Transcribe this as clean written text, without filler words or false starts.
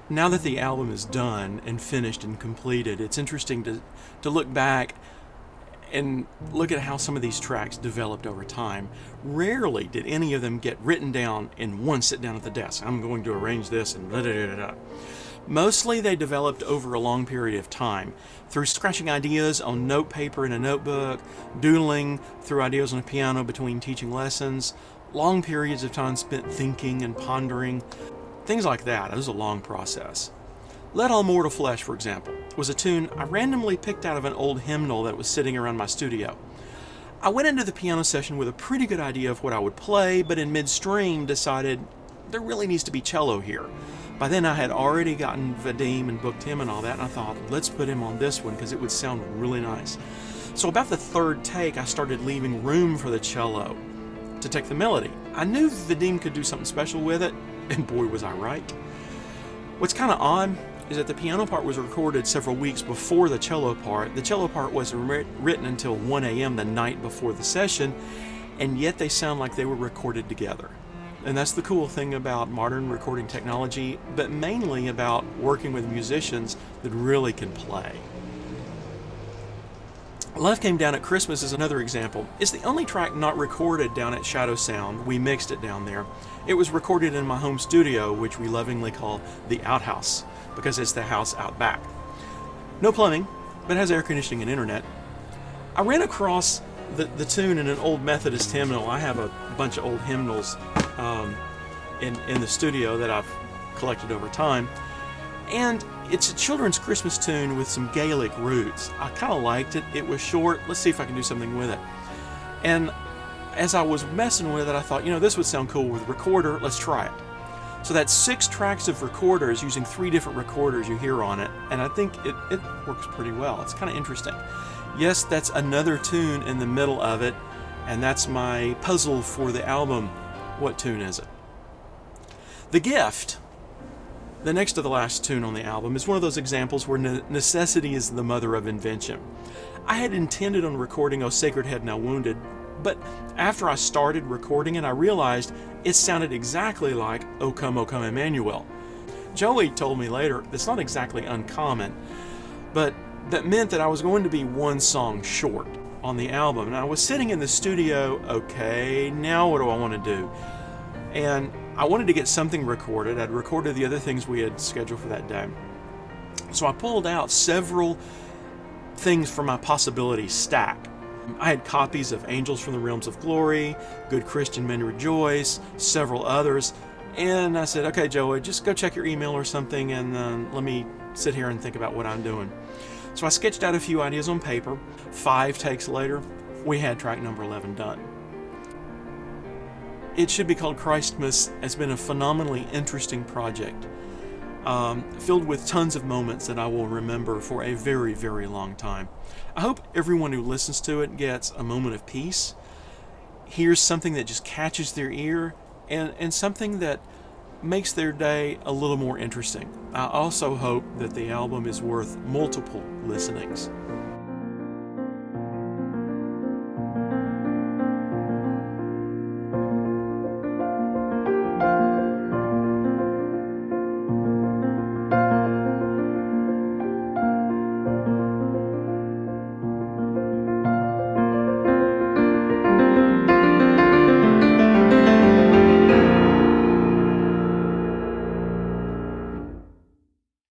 Now that the album is done and finished and completed, it's interesting to look back and look at how some of these tracks developed over time. Rarely did any of them get written down in one sit down at the desk. I'm going to arrange this and da da da da. Mostly they developed over a long period of time through scratching ideas on note paper in a notebook, doodling through ideas on a piano between teaching lessons, long periods of time spent thinking and pondering, things like that. It was a long process. Let All Mortal Flesh, for example, was a tune I randomly picked out of an old hymnal that was sitting around my studio. I went into the piano session with a pretty good idea of what I would play, but in midstream decided there really needs to be cello here. By then I had already gotten Vadim and booked him and all that, and I thought, let's put him on this one because it would sound really nice. So about the third take, I started leaving room for the cello to take the melody. I knew Vadim could do something special with it, and boy was I right. What's kind of odd is that the piano part was recorded several weeks before the cello part. The cello part wasn't written until 1 a.m. the night before the session, and yet they sound like they were recorded together. And that's the cool thing about modern recording technology, but mainly about working with musicians that really can play. Love Came Down at Christmas is another example. It's the only track not recorded down at Shadow Sound. We mixed it down there. It was recorded in my home studio, which we lovingly call the outhouse, because it's the house out back. No plumbing, but has air conditioning and internet. I ran across the tune in an old Methodist hymnal. I have a bunch of old hymnals in the studio that I've collected over time. And it's a children's Christmas tune with some Gaelic roots. I kind of liked it. It was short. Let's see if I can do something with it. And as I was messing with it, I thought, this would sound cool with a recorder. Let's try it. So that's 6 tracks of recorders using 3 different recorders you hear on it. And I think it works pretty well. It's kind of interesting. Yes, that's another tune in the middle of it. And that's my puzzle for the album. What tune is it? The Gift, the next to the last tune on the album, is one of those examples where necessity is the mother of invention. I had intended on recording O Sacred Head Now Wounded, but after I started recording it, I realized it sounded exactly like O Come, Emmanuel. Joey told me later it's not exactly uncommon, but that meant that I was going to be one song short on the album. And I was sitting in the studio, okay, now what do I want to do? And I wanted to get something recorded. I'd recorded the other things we had scheduled for that day. So I pulled out several things from my possibility stack. I had copies of Angels from the Realms of Glory, Good Christian Men Rejoice, several others. And I said, okay, Joey, just go check your email or something and let me sit here and think about what I'm doing. So I sketched out a few ideas on paper. 5 takes later, we had track number 11 done. It Should Be Called Christmas has been a phenomenally interesting project, filled with tons of moments that I will remember for a very, very long time. I hope everyone who listens to it gets a moment of peace, hears something that just catches their ear, and something that makes their day a little more interesting. I also hope that the album is worth multiple listenings.